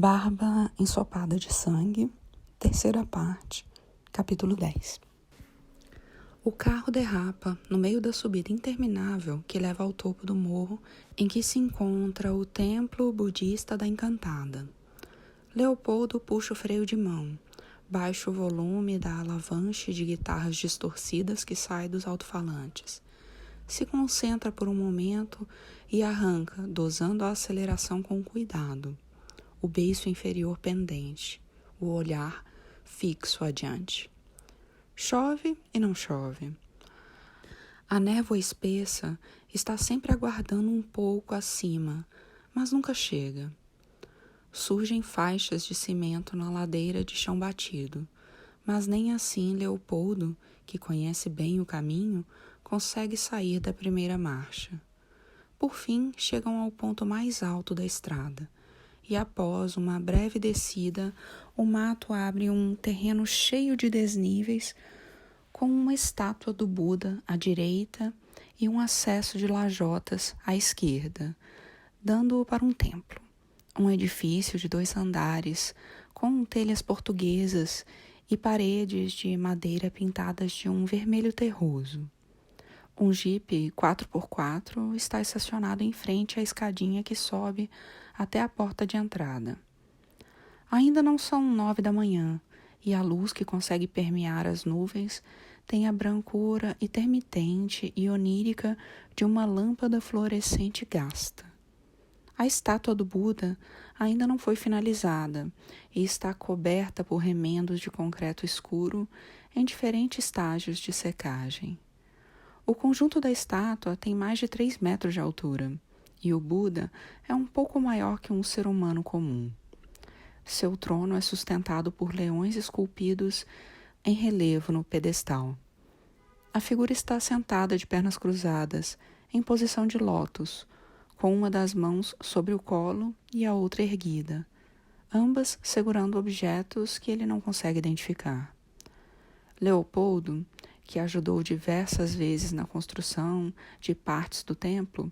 Barba ensopada de sangue, terceira parte, capítulo 10. O carro derrapa no meio da subida interminável que leva ao topo do morro em que se encontra o templo budista da Encantada. Leopoldo puxa o freio de mão, baixa o volume da alavanche de guitarras distorcidas que sai dos alto-falantes. Se concentra por um momento e arranca, dosando a aceleração com cuidado. O beiço inferior pendente, o olhar fixo adiante. Chove e não chove. A névoa espessa está sempre aguardando um pouco acima, mas nunca chega. Surgem faixas de cimento na ladeira de chão batido, mas nem assim Leopoldo, que conhece bem o caminho, consegue sair da primeira marcha. Por fim, chegam ao ponto mais alto da estrada, e após uma breve descida, o mato abre um terreno cheio de desníveis, com uma estátua do Buda à direita e um acesso de lajotas à esquerda, dando para um templo. Um edifício de 2 andares, com telhas portuguesas e paredes de madeira pintadas de um vermelho terroso. Um jipe 4x4 está estacionado em frente à escadinha que sobe até a porta de entrada. Ainda não são 9 da manhã, e a luz que consegue permear as nuvens tem a brancura intermitente e onírica de uma lâmpada fluorescente gasta. A estátua do Buda ainda não foi finalizada e está coberta por remendos de concreto escuro em diferentes estágios de secagem. O conjunto da estátua tem mais de 3 metros de altura, e o Buda é um pouco maior que um ser humano comum. Seu trono é sustentado por leões esculpidos em relevo no pedestal. A figura está sentada de pernas cruzadas, em posição de lótus, com uma das mãos sobre o colo e a outra erguida, ambas segurando objetos que ele não consegue identificar. Leopoldo, que ajudou diversas vezes na construção de partes do templo,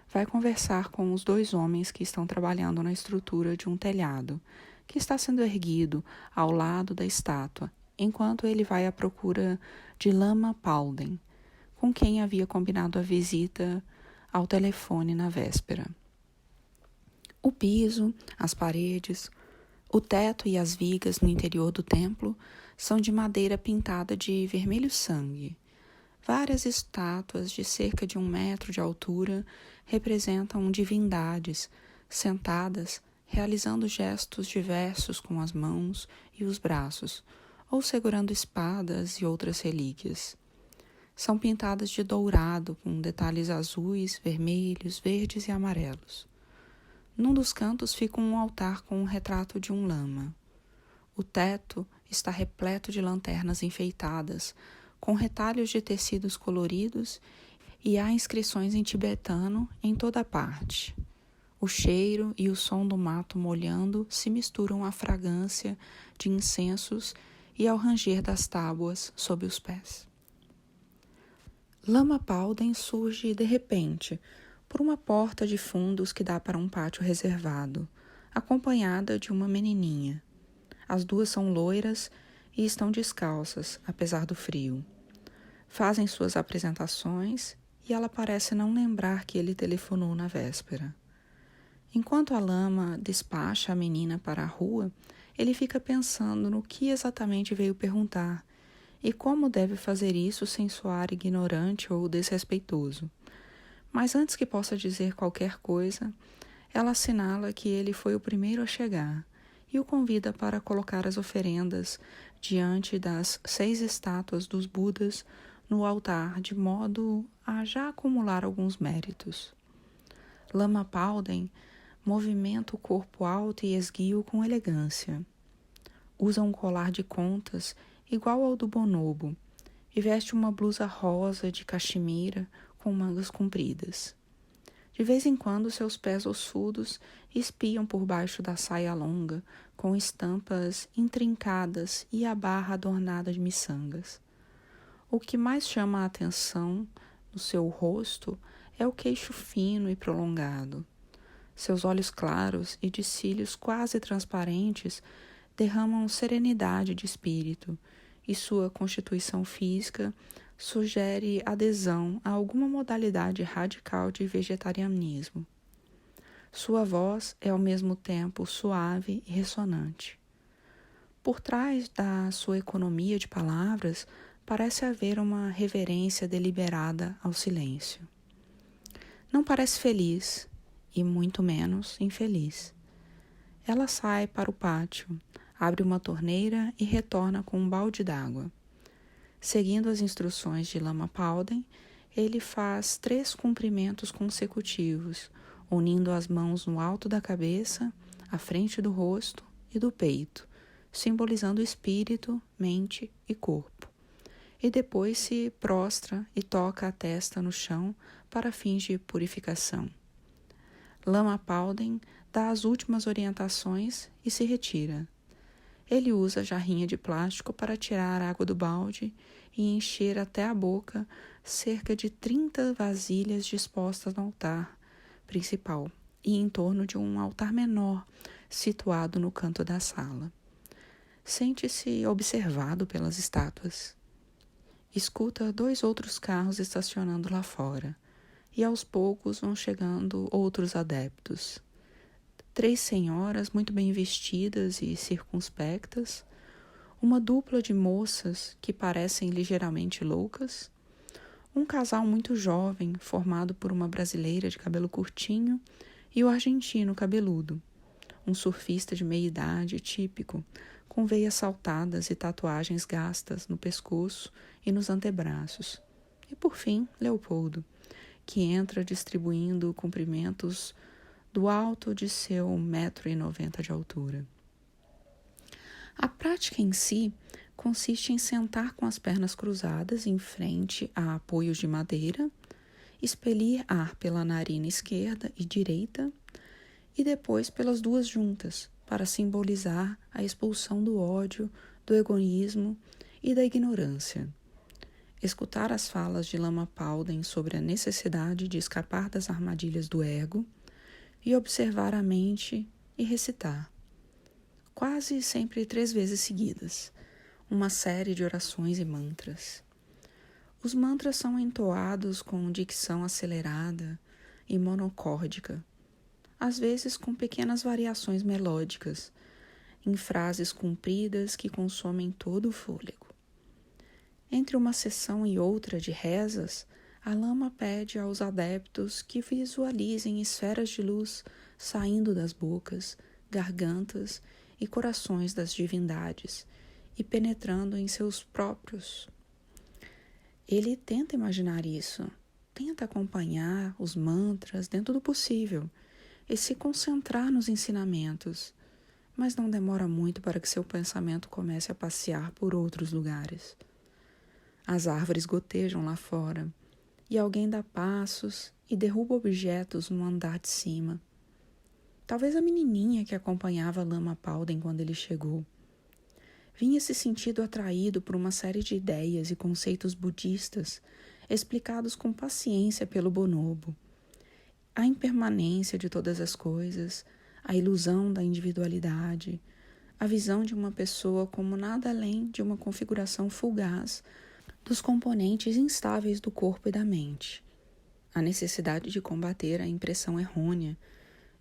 vai conversar com os 2 homens que estão trabalhando na estrutura de um telhado, que está sendo erguido ao lado da estátua, enquanto ele vai à procura de Lama Palden, com quem havia combinado a visita ao telefone na véspera. O piso, as paredes, o teto e as vigas no interior do templo são de madeira pintada de vermelho sangue. Várias estátuas de cerca de 1 metro de altura representam divindades sentadas, realizando gestos diversos com as mãos e os braços, ou segurando espadas e outras relíquias. São pintadas de dourado, com detalhes azuis, vermelhos, verdes e amarelos. Num dos cantos fica um altar com um retrato de um lama. O teto está repleto de lanternas enfeitadas, com retalhos de tecidos coloridos, e há inscrições em tibetano em toda a parte. O cheiro e o som do mato molhando se misturam à fragrância de incensos e ao ranger das tábuas sob os pés. Lama Palden surge de repente, por uma porta de fundos que dá para um pátio reservado, acompanhada de uma menininha. As 2 são loiras e estão descalças, apesar do frio. Fazem suas apresentações e ela parece não lembrar que ele telefonou na véspera. Enquanto a Lama despacha a menina para a rua, ele fica pensando no que exatamente veio perguntar e como deve fazer isso sem soar ignorante ou desrespeitoso. Mas antes que possa dizer qualquer coisa, ela assinala que ele foi o primeiro a chegar e o convida para colocar as oferendas diante das 6 estátuas dos Budas no altar, de modo a já acumular alguns méritos. Lama Palden movimenta o corpo alto e esguio com elegância. Usa um colar de contas igual ao do bonobo e veste uma blusa rosa de caxemira com mangas compridas. De vez em quando, seus pés ossudos espiam por baixo da saia longa, com estampas intrincadas e a barra adornada de miçangas. O que mais chama a atenção no seu rosto é o queixo fino e prolongado. Seus olhos claros e de cílios quase transparentes derramam serenidade de espírito, e sua constituição física sugere adesão a alguma modalidade radical de vegetarianismo. Sua voz é ao mesmo tempo suave e ressonante. Por trás da sua economia de palavras, parece haver uma reverência deliberada ao silêncio. Não parece feliz, e muito menos infeliz. Ela sai para o pátio, abre uma torneira e retorna com um balde d'água. Seguindo as instruções de Lama Palden, ele faz 3 cumprimentos consecutivos, unindo as mãos no alto da cabeça, à frente do rosto e do peito, simbolizando espírito, mente e corpo. E depois se prostra e toca a testa no chão para fins de purificação. Lama Palden dá as últimas orientações e se retira. Ele usa a jarrinha de plástico para tirar a água do balde e encher até a boca cerca de 30 vasilhas dispostas no altar principal e em torno de um altar menor situado no canto da sala. Sente-se observado pelas estátuas. Escuta 2 outros carros estacionando lá fora, e aos poucos vão chegando outros adeptos. 3 senhoras muito bem vestidas e circunspectas, uma dupla de moças que parecem ligeiramente loucas, um casal muito jovem formado por uma brasileira de cabelo curtinho e o argentino cabeludo, um surfista de meia-idade típico, com veias saltadas e tatuagens gastas no pescoço e nos antebraços. E por fim, Leopoldo, que entra distribuindo cumprimentos do alto de seu 1,90 m de altura. A prática em si consiste em sentar com as pernas cruzadas em frente a apoios de madeira, expelir ar pela narina esquerda e direita e depois pelas 2 juntas, para simbolizar a expulsão do ódio, do egoísmo e da ignorância. Escutar as falas de Lama Palden sobre a necessidade de escapar das armadilhas do ego e observar a mente e recitar, quase sempre 3 vezes seguidas, uma série de orações e mantras. Os mantras são entoados com dicção acelerada e monocórdica, às vezes com pequenas variações melódicas, em frases compridas que consomem todo o fôlego. Entre uma sessão e outra de rezas, a lama pede aos adeptos que visualizem esferas de luz saindo das bocas, gargantas e corações das divindades e penetrando em seus próprios. Ele tenta imaginar isso, tenta acompanhar os mantras dentro do possível e se concentrar nos ensinamentos, mas não demora muito para que seu pensamento comece a passear por outros lugares. As árvores gotejam lá fora, e alguém dá passos e derruba objetos no andar de cima. Talvez a menininha que acompanhava Lama Palden quando ele chegou. Vinha se sentindo atraído por uma série de ideias e conceitos budistas explicados com paciência pelo bonobo. A impermanência de todas as coisas, a ilusão da individualidade, a visão de uma pessoa como nada além de uma configuração fugaz dos componentes instáveis do corpo e da mente, a necessidade de combater a impressão errônea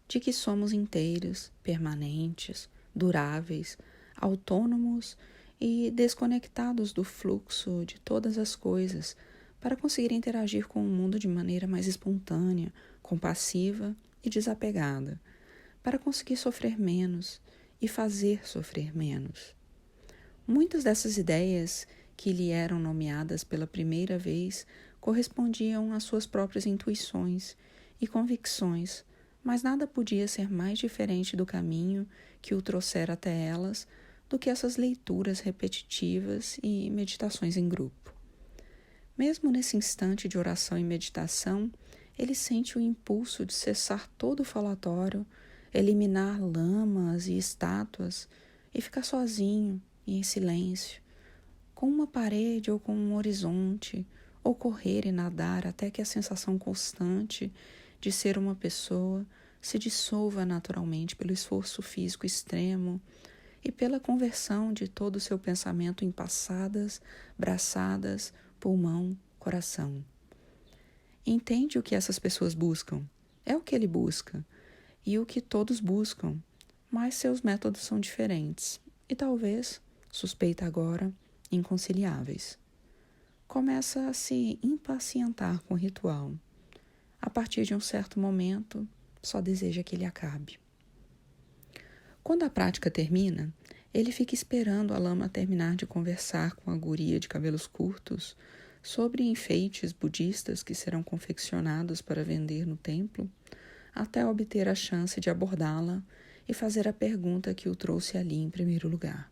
de que somos inteiros, permanentes, duráveis, autônomos e desconectados do fluxo de todas as coisas para conseguir interagir com o mundo de maneira mais espontânea, compassiva e desapegada, para conseguir sofrer menos e fazer sofrer menos. Muitas dessas ideias que lhe eram nomeadas pela primeira vez correspondiam às suas próprias intuições e convicções, mas nada podia ser mais diferente do caminho que o trouxera até elas do que essas leituras repetitivas e meditações em grupo. Mesmo nesse instante de oração e meditação, ele sente o impulso de cessar todo o falatório, eliminar lamas e estátuas e ficar sozinho e em silêncio, com uma parede ou com um horizonte, ou correr e nadar até que a sensação constante de ser uma pessoa se dissolva naturalmente pelo esforço físico extremo e pela conversão de todo o seu pensamento em passadas, braçadas, pulmão, coração. Entende o que essas pessoas buscam? É o que ele busca e o que todos buscam, mas seus métodos são diferentes e talvez, suspeita agora, inconciliáveis. Começa a se impacientar com o ritual. A partir de um certo momento, só deseja que ele acabe. Quando a prática termina, ele fica esperando a lama terminar de conversar com a guria de cabelos curtos sobre enfeites budistas que serão confeccionados para vender no templo, até obter a chance de abordá-la e fazer a pergunta que o trouxe ali em primeiro lugar.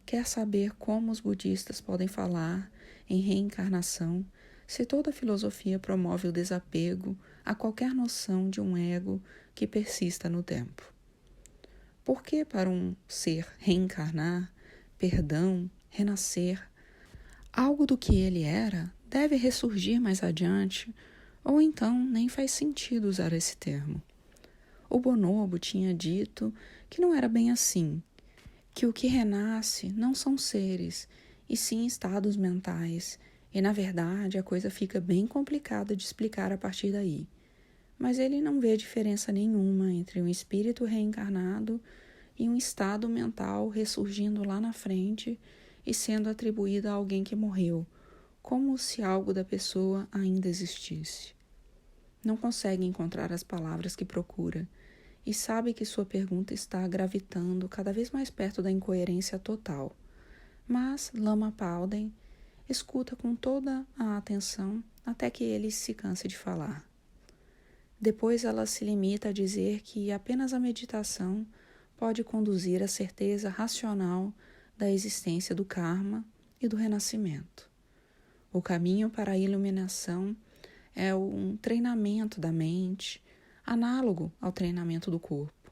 Quer saber como os budistas podem falar em reencarnação se toda a filosofia promove o desapego a qualquer noção de um ego que persista no tempo. Por que para um ser reencarnar, perdão, renascer, algo do que ele era deve ressurgir mais adiante, ou então nem faz sentido usar esse termo? O bonobo tinha dito que não era bem assim, que o que renasce não são seres, e sim estados mentais, e na verdade a coisa fica bem complicada de explicar a partir daí. Mas ele não vê diferença nenhuma entre um espírito reencarnado e um estado mental ressurgindo lá na frente e sendo atribuído a alguém que morreu, como se algo da pessoa ainda existisse. Não consegue encontrar as palavras que procura e sabe que sua pergunta está gravitando cada vez mais perto da incoerência total. Mas Lama Palden escuta com toda a atenção até que ele se canse de falar. Depois ela se limita a dizer que apenas a meditação pode conduzir à certeza racional da existência do karma e do renascimento. O caminho para a iluminação é um treinamento da mente, análogo ao treinamento do corpo.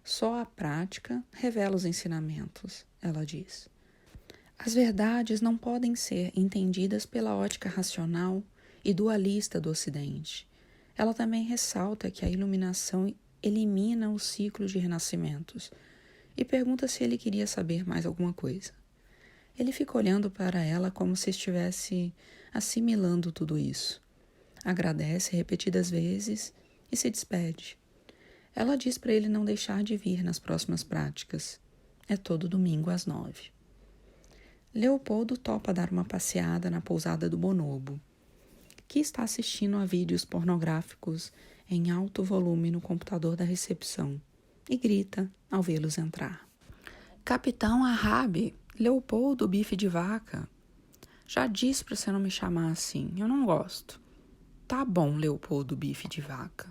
Só a prática revela os ensinamentos, ela diz. As verdades não podem ser entendidas pela ótica racional e dualista do Ocidente. Ela também ressalta que a iluminação elimina o ciclo de renascimentos e pergunta se ele queria saber mais alguma coisa. Ele fica olhando para ela como se estivesse assimilando tudo isso. Agradece repetidas vezes e se despede. Ela diz para ele não deixar de vir nas próximas práticas. É todo domingo às 9. Leopoldo topa dar uma passeada na pousada do bonobo, que está assistindo a vídeos pornográficos em alto volume no computador da recepção, e grita ao vê-los entrar. Capitão Arrabe, Leopoldo bife de vaca. Já disse para você não me chamar assim, eu não gosto. Tá bom, Leopoldo bife de vaca,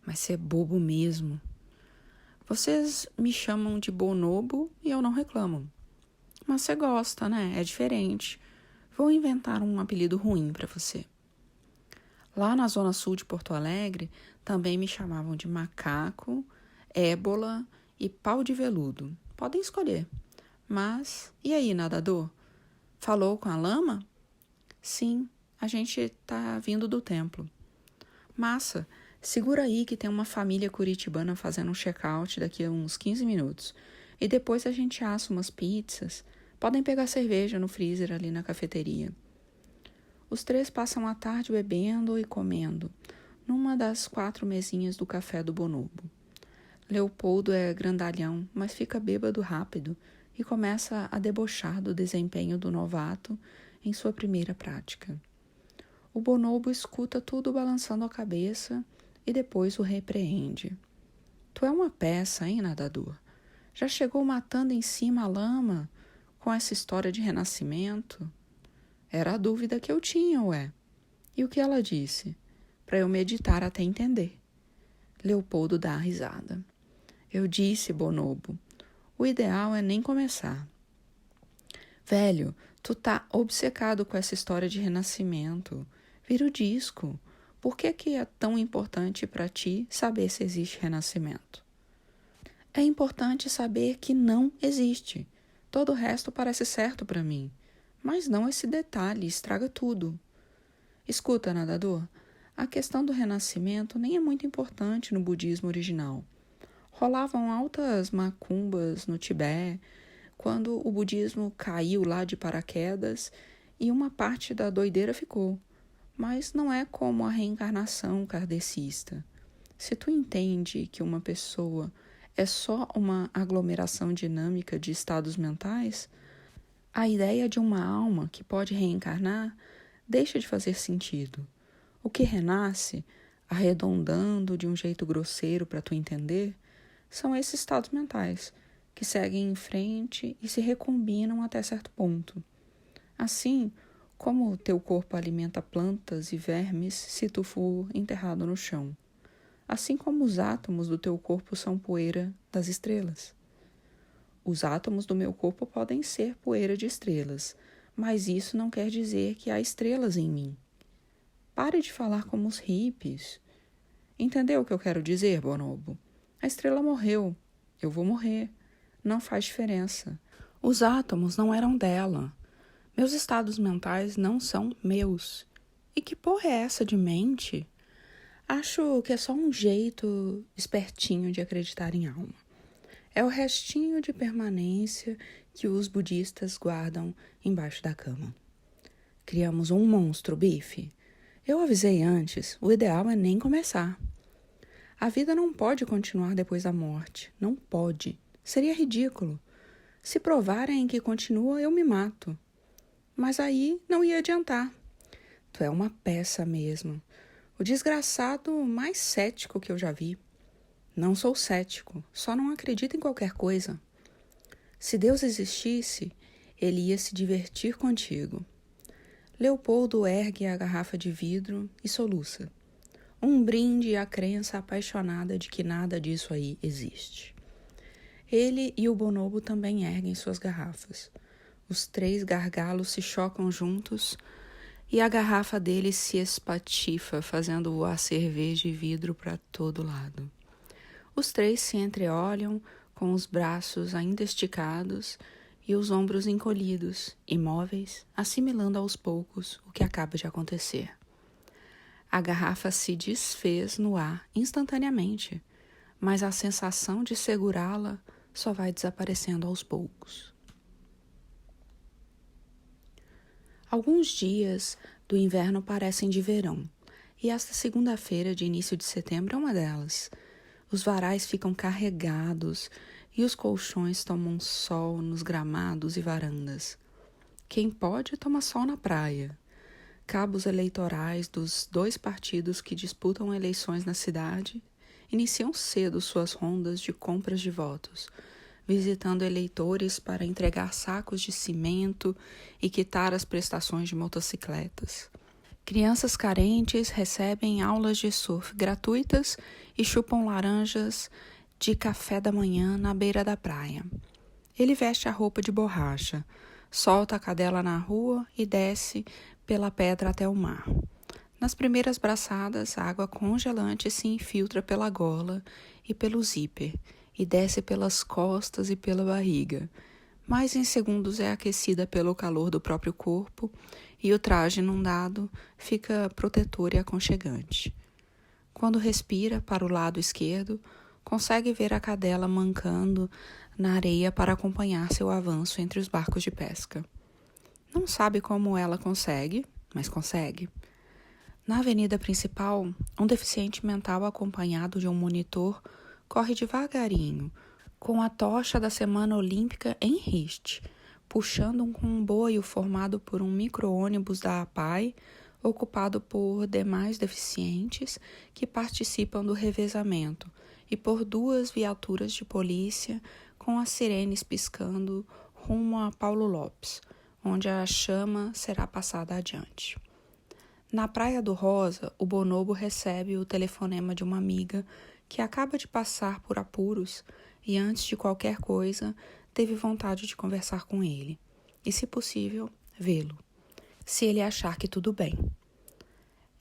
mas você é bobo mesmo. Vocês me chamam de bonobo e eu não reclamo. Mas você gosta, né? É diferente. Vou inventar um apelido ruim para você. Lá na zona sul de Porto Alegre, também me chamavam de macaco, ébola e pau de veludo. Podem escolher. Mas, e aí, nadador? Falou com a lama? Sim, a gente tá vindo do templo. Massa, segura aí que tem uma família curitibana fazendo um check-out daqui a uns 15 minutos. E depois a gente assa umas pizzas. Podem pegar cerveja no freezer ali na cafeteria. Os três passam a tarde bebendo e comendo, numa das 4 mesinhas do café do bonobo. Leopoldo é grandalhão, mas fica bêbado rápido e começa a debochar do desempenho do novato em sua primeira prática. O bonobo escuta tudo balançando a cabeça e depois o repreende. Tu é uma peça, hein, nadador? Já chegou matando em cima a lama com essa história de renascimento? Era a dúvida que eu tinha, ué. E o que ela disse? Para eu meditar até entender. Leopoldo dá a risada. Eu disse, bonobo, o ideal é nem começar. Velho, tu tá obcecado com essa história de renascimento. Vira o disco. Por que é tão importante para ti saber se existe renascimento? É importante saber que não existe. Todo o resto parece certo para mim. Mas não esse detalhe, estraga tudo. Escuta, nadador, A questão do renascimento nem é muito importante no budismo original. Rolavam altas macumbas no Tibete quando o budismo caiu lá de paraquedas e uma parte da doideira ficou. Mas não é como a reencarnação kardecista. Se tu entende que uma pessoa é só uma aglomeração dinâmica de estados mentais, a ideia de uma alma que pode reencarnar deixa de fazer sentido. O que renasce, arredondando de um jeito grosseiro para tu entender, são esses estados mentais, que seguem em frente e se recombinam até certo ponto. Assim, como o teu corpo alimenta plantas e vermes se tu for enterrado no chão. Assim como os átomos do teu corpo são poeira das estrelas. Os átomos do meu corpo podem ser poeira de estrelas, mas isso não quer dizer que há estrelas em mim. Pare de falar como os hippies. Entendeu o que eu quero dizer, bonobo? A estrela morreu. Eu vou morrer. Não faz diferença. Os átomos não eram dela. Meus estados mentais não são meus. E que porra é essa de mente? Acho que é só um jeito espertinho de acreditar em alma. É o restinho de permanência que os budistas guardam embaixo da cama. Criamos um monstro, Bife. Eu avisei antes, o ideal é nem começar. A vida não pode continuar depois da morte. Não pode. Seria ridículo. Se provarem que continua, eu me mato. Mas aí não ia adiantar. Tu é uma peça mesmo. O desgraçado mais cético que eu já vi. Não sou cético, só não acredito em qualquer coisa. Se Deus existisse, ele ia se divertir contigo. Leopoldo ergue a garrafa de vidro e soluça. Um brinde à crença apaixonada de que nada disso aí existe. Ele e o bonobo também erguem suas garrafas. Os três gargalos se chocam juntos e a garrafa dele se espatifa, fazendo voar cerveja e vidro para todo lado. Os três se entreolham com os braços ainda esticados e os ombros encolhidos, imóveis, assimilando aos poucos o que acaba de acontecer. A garrafa se desfez no ar instantaneamente, mas a sensação de segurá-la só vai desaparecendo aos poucos. Alguns dias do inverno parecem de verão, e esta segunda-feira de início de setembro é uma delas. Os varais ficam carregados e os colchões tomam sol nos gramados e varandas. Quem pode toma sol na praia. Cabos eleitorais dos dois partidos que disputam eleições na cidade iniciam cedo suas rondas de compras de votos, visitando eleitores para entregar sacos de cimento e quitar as prestações de motocicletas. Crianças carentes recebem aulas de surf gratuitas e chupam laranjas de café da manhã na beira da praia. Ele veste a roupa de borracha, solta a cadela na rua e desce pela pedra até o mar. Nas primeiras braçadas, a água congelante se infiltra pela gola e pelo zíper e desce pelas costas e pela barriga, mas em segundos é aquecida pelo calor do próprio corpo e o traje inundado fica protetor e aconchegante. Quando respira para o lado esquerdo, consegue ver a cadela mancando na areia para acompanhar seu avanço entre os barcos de pesca. Não sabe como ela consegue, mas consegue. Na avenida principal, um deficiente mental acompanhado de um monitor corre devagarinho, com a tocha da Semana Olímpica em riste, puxando um comboio formado por um micro-ônibus da APAI, ocupado por demais deficientes que participam do revezamento, e por duas viaturas de polícia com as sirenes piscando rumo a Paulo Lopes, onde a chama será passada adiante. Na Praia do Rosa, o bonobo recebe o telefonema de uma amiga que acaba de passar por apuros e, antes de qualquer coisa, teve vontade de conversar com ele e, se possível, vê-lo, se ele achar que tudo bem.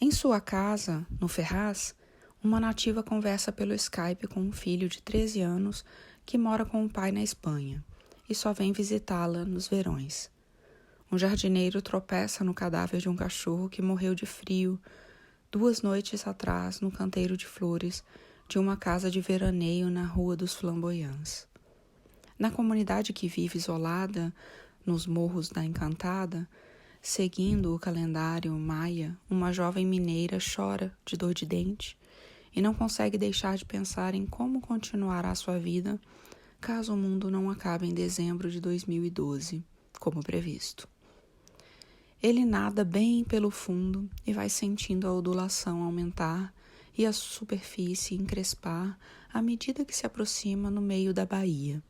Em sua casa, no Ferraz, uma nativa conversa pelo Skype com um filho de 13 anos que mora com o pai na Espanha e só vem visitá-la nos verões. Um jardineiro tropeça no cadáver de um cachorro que morreu de frio 2 noites atrás no canteiro de flores de uma casa de veraneio na Rua dos Flamboyants. Na comunidade que vive isolada nos morros da Encantada, seguindo o calendário maia, uma jovem mineira chora de dor de dente e não consegue deixar de pensar em como continuará sua vida caso o mundo não acabe em dezembro de 2012, como previsto. Ele nada bem pelo fundo e vai sentindo a ondulação aumentar e a superfície encrespar à medida que se aproxima no meio da baía.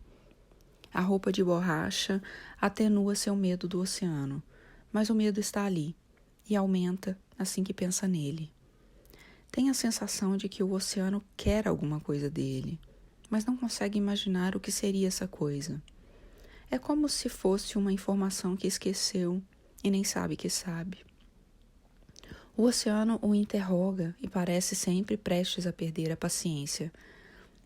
A roupa de borracha atenua seu medo do oceano, mas o medo está ali e aumenta assim que pensa nele. Tem a sensação de que o oceano quer alguma coisa dele, mas não consegue imaginar o que seria essa coisa. É como se fosse uma informação que esqueceu e nem sabe que sabe. O oceano o interroga e parece sempre prestes a perder a paciência,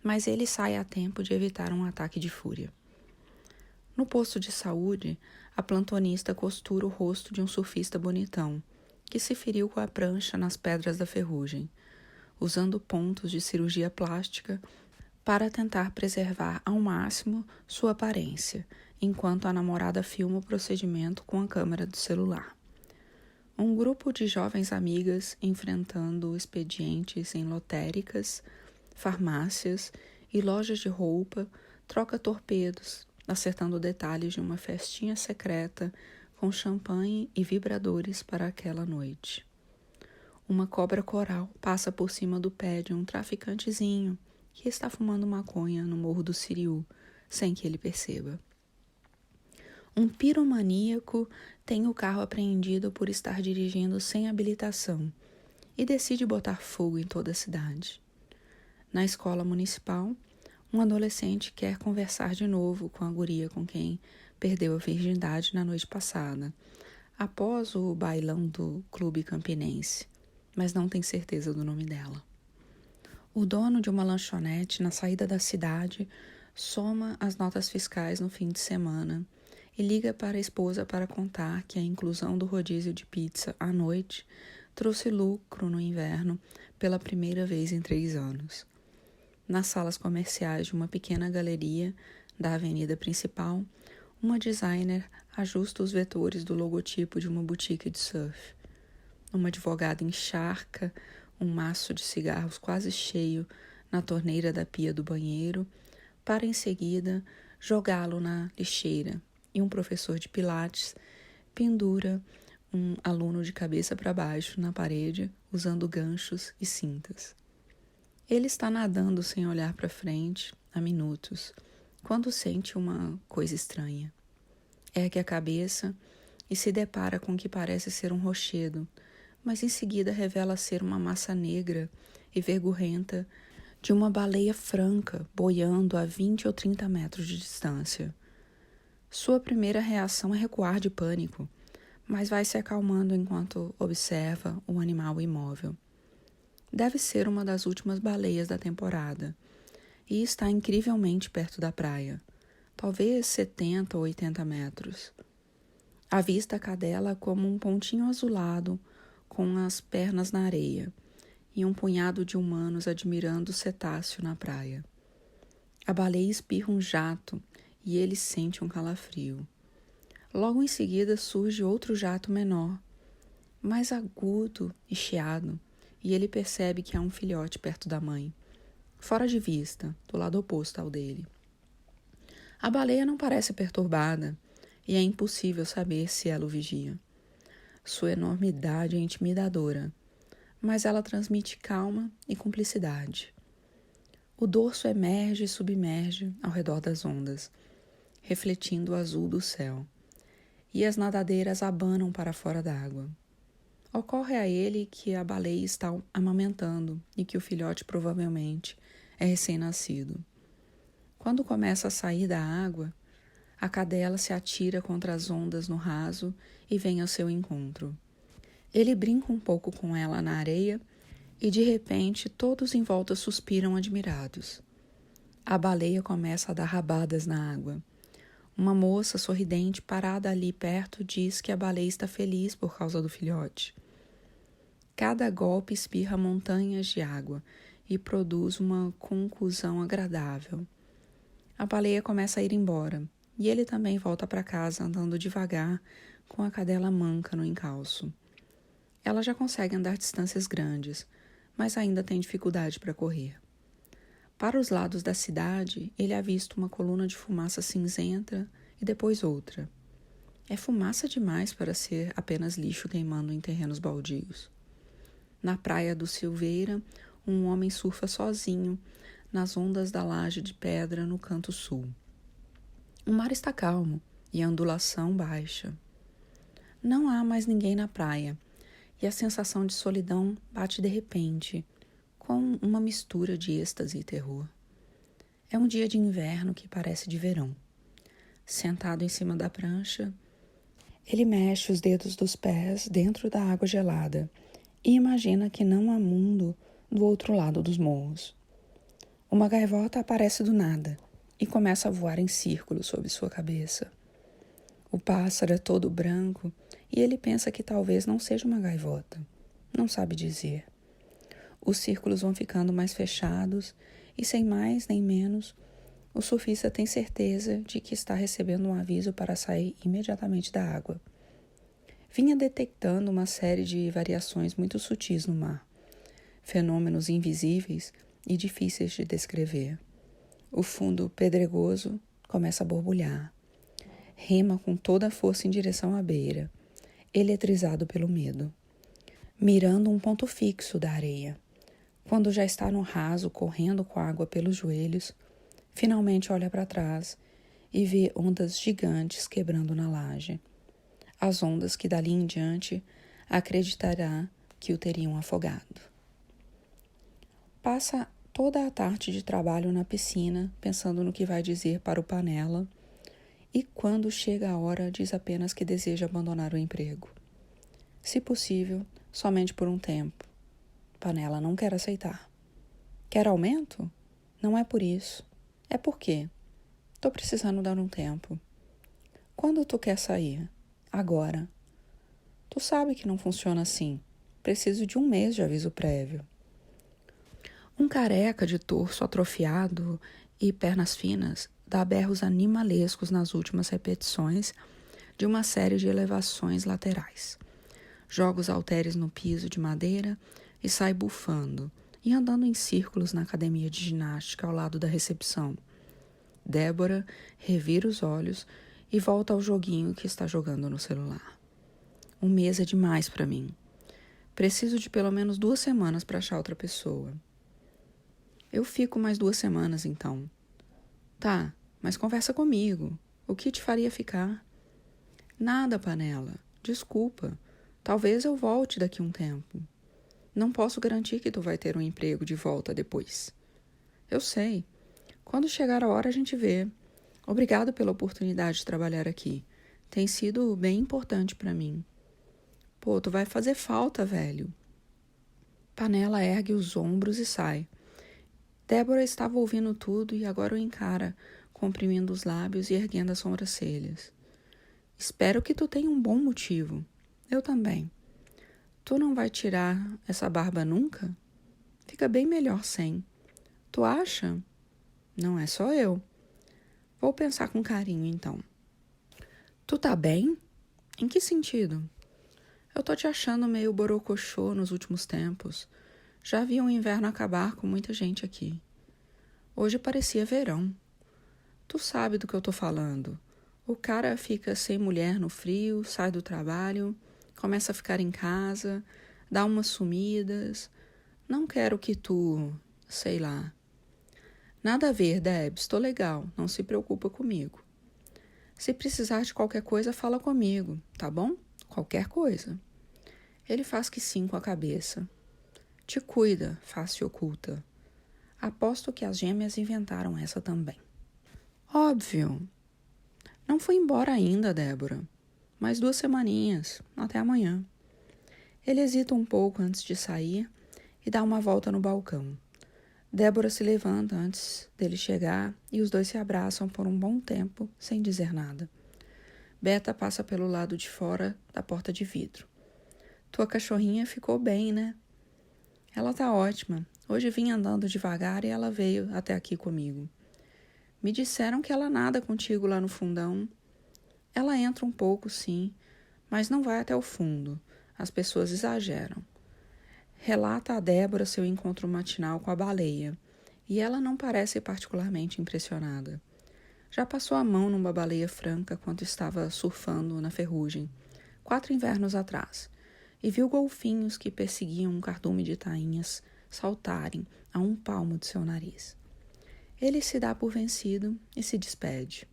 mas ele sai a tempo de evitar um ataque de fúria. No posto de saúde, a plantonista costura o rosto de um surfista bonitão, que se feriu com a prancha nas pedras da ferrugem, usando pontos de cirurgia plástica para tentar preservar ao máximo sua aparência, enquanto a namorada filma o procedimento com a câmera do celular. Um grupo de jovens amigas enfrentando expedientes em lotéricas, farmácias e lojas de roupa troca torpedos, acertando detalhes de uma festinha secreta com champanhe e vibradores para aquela noite. Uma cobra coral passa por cima do pé de um traficantezinho que está fumando maconha no Morro do Siriú, sem que ele perceba. Um piromaníaco tem o carro apreendido por estar dirigindo sem habilitação e decide botar fogo em toda a cidade. Na escola municipal, um adolescente quer conversar de novo com a guria com quem perdeu a virgindade na noite passada, após o bailão do clube campinense, mas não tem certeza do nome dela. O dono de uma lanchonete na saída da cidade soma as notas fiscais no fim de semana e liga para a esposa para contar que a inclusão do rodízio de pizza à noite trouxe lucro no inverno pela primeira vez em 3 anos. Nas salas comerciais de uma pequena galeria da avenida principal, uma designer ajusta os vetores do logotipo de uma boutique de surf. Uma advogada encharca um maço de cigarros quase cheio na torneira da pia do banheiro, para em seguida jogá-lo na lixeira, e um professor de pilates pendura um aluno de cabeça para baixo na parede, usando ganchos e cintas. Ele está nadando sem olhar para frente há minutos, quando sente uma coisa estranha. Ergue a cabeça e se depara com o que parece ser um rochedo, mas em seguida revela ser uma massa negra e vergurrenta de uma baleia franca boiando a 20 ou 30 metros de distância. Sua primeira reação é recuar de pânico, mas vai se acalmando enquanto observa o animal imóvel. Deve ser uma das últimas baleias da temporada e está incrivelmente perto da praia, talvez 70 ou 80 metros. Avista a cadela como um pontinho azulado com as pernas na areia e um punhado de humanos admirando o cetáceo na praia. A baleia espirra um jato e ele sente um calafrio. Logo em seguida surge outro jato menor, mais agudo e chiado, e ele percebe que há um filhote perto da mãe, fora de vista, do lado oposto ao dele. A baleia não parece perturbada e é impossível saber se ela o vigia. Sua enormidade é intimidadora, mas ela transmite calma e cumplicidade. O dorso emerge e submerge ao redor das ondas, refletindo o azul do céu, e as nadadeiras abanam para fora d'água. Ocorre a ele que a baleia está amamentando e que o filhote provavelmente é recém-nascido. Quando começa a sair da água, a cadela se atira contra as ondas no raso e vem ao seu encontro. Ele brinca um pouco com ela na areia e, de repente, todos em volta suspiram admirados. A baleia começa a dar rabadas na água. Uma moça sorridente parada ali perto diz que a baleia está feliz por causa do filhote. Cada golpe espirra montanhas de água e produz uma conclusão agradável. A baleia começa a ir embora, e ele também volta para casa andando devagar, com a cadela manca no encalço. Ela já consegue andar distâncias grandes, mas ainda tem dificuldade para correr. Para os lados da cidade, ele avista uma coluna de fumaça cinzenta e depois outra. É fumaça demais para ser apenas lixo queimando em terrenos baldios. Na praia do Silveira, um homem surfa sozinho nas ondas da laje de pedra no canto sul. O mar está calmo e a ondulação baixa. Não há mais ninguém na praia e a sensação de solidão bate de repente, com uma mistura de êxtase e terror. É um dia de inverno que parece de verão. Sentado em cima da prancha, ele mexe os dedos dos pés dentro da água gelada e imagina que não há mundo do outro lado dos morros. Uma gaivota aparece do nada e começa a voar em círculos sobre sua cabeça. O pássaro é todo branco e ele pensa que talvez não seja uma gaivota. Não sabe dizer. Os círculos vão ficando mais fechados e, sem mais nem menos, o surfista tem certeza de que está recebendo um aviso para sair imediatamente da água. Vinha detectando uma série de variações muito sutis no mar, fenômenos invisíveis e difíceis de descrever. O fundo pedregoso começa a borbulhar. Rema com toda a força em direção à beira, eletrizado pelo medo, mirando um ponto fixo da areia. Quando já está no raso, correndo com a água pelos joelhos, finalmente olha para trás e vê ondas gigantes quebrando na laje. As ondas que dali em diante acreditará que o teriam afogado. Passa toda a tarde de trabalho na piscina, pensando no que vai dizer para o Panela, e quando chega a hora diz apenas que deseja abandonar o emprego. Se possível, somente por um tempo. Panela não quer aceitar. Quer aumento? Não é por isso. É porque tô precisando dar um tempo. Quando tu quer sair? Agora. Tu sabe que não funciona assim. Preciso de um mês de aviso prévio. Um careca de torso atrofiado e pernas finas dá berros animalescos nas últimas repetições de uma série de elevações laterais. Joga os halteres no piso de madeira e sai bufando e andando em círculos na academia de ginástica ao lado da recepção. Débora revira os olhos e volta ao joguinho que está jogando no celular. Um mês é demais para mim. Preciso de pelo menos 2 semanas para achar outra pessoa. Eu fico mais 2 semanas, então. Tá, mas conversa comigo. O que te faria ficar? Nada, Panela. Desculpa. Talvez eu volte daqui um tempo. Não posso garantir que tu vai ter um emprego de volta depois. Eu sei. Quando chegar a hora a gente vê. Obrigado pela oportunidade de trabalhar aqui. Tem sido bem importante para mim. Pô, tu vai fazer falta, velho. Panela ergue os ombros e sai. Débora estava ouvindo tudo e agora o encara, comprimindo os lábios e erguendo as sobrancelhas. Espero que tu tenha um bom motivo. Eu também. Tu não vai tirar essa barba nunca? Fica bem melhor sem. Tu acha? Não é só eu. Vou pensar com carinho, então. Tu tá bem? Em que sentido? Eu tô te achando meio borocochô nos últimos tempos. Já vi o inverno acabar com muita gente aqui. Hoje parecia verão. Tu sabe do que eu tô falando. O cara fica sem mulher no frio, sai do trabalho, começa a ficar em casa, dá umas sumidas. Não quero que tu, sei lá. Nada a ver, Debs, tô legal, não se preocupa comigo. Se precisar de qualquer coisa, fala comigo, tá bom? Qualquer coisa. Ele faz que sim com a cabeça. Te cuida, face oculta. Aposto que as gêmeas inventaram essa também. Óbvio. Não fui embora ainda, Débora. Mais 2 semaninhas, até amanhã. Ele hesita um pouco antes de sair e dá uma volta no balcão. Débora se levanta antes dele chegar e os dois se abraçam por um bom tempo, sem dizer nada. Beta passa pelo lado de fora da porta de vidro. Tua cachorrinha ficou bem, né? Ela tá ótima. Hoje vim andando devagar e ela veio até aqui comigo. Me disseram que ela nada contigo lá no fundão. Ela entra um pouco, sim, mas não vai até o fundo. As pessoas exageram. Relata a Débora seu encontro matinal com a baleia, e ela não parece particularmente impressionada. Já passou a mão numa baleia franca quando estava surfando na Ferrugem, 4 invernos atrás, e viu golfinhos que perseguiam um cardume de tainhas saltarem a 1 palmo de seu nariz. Ele se dá por vencido e se despede.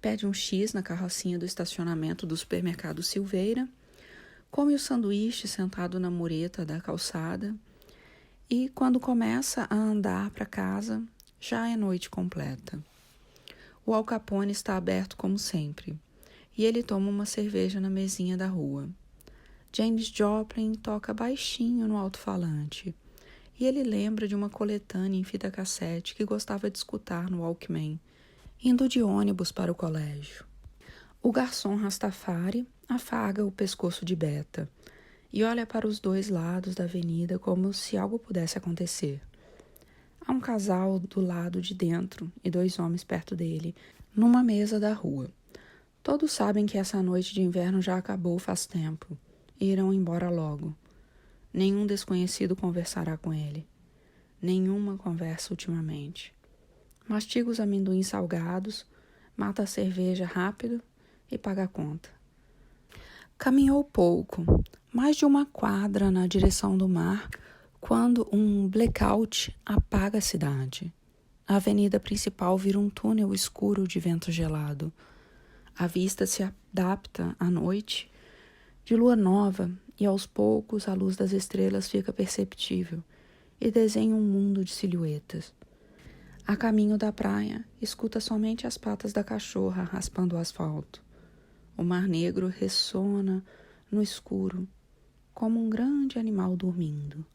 Pede um X na carrocinha do estacionamento do supermercado Silveira, come o sanduíche sentado na mureta da calçada e, quando começa a andar para casa, já é noite completa. O Al Capone está aberto como sempre, e ele toma uma cerveja na mesinha da rua. James Joplin toca baixinho no alto-falante, e ele lembra de uma coletânea em fita cassete que gostava de escutar no Walkman, indo de ônibus para o colégio. O garçom Rastafari afaga o pescoço de Beta e olha para os 2 lados da avenida como se algo pudesse acontecer. Há um casal do lado de dentro e 2 homens perto dele, numa mesa da rua. Todos sabem que essa noite de inverno já acabou faz tempo e irão embora logo. Nenhum desconhecido conversará com ele. Nenhuma conversa ultimamente. Mastiga os amendoins salgados, mata a cerveja rápido e paga a conta. Caminhou pouco, mais de 1 quadra na direção do mar, quando um blackout apaga a cidade. A avenida principal vira um túnel escuro de vento gelado. A vista se adapta à noite de lua nova e aos poucos a luz das estrelas fica perceptível e desenha um mundo de silhuetas. A caminho da praia, escuta somente as patas da cachorra raspando o asfalto. O mar negro ressona no escuro, como um grande animal dormindo.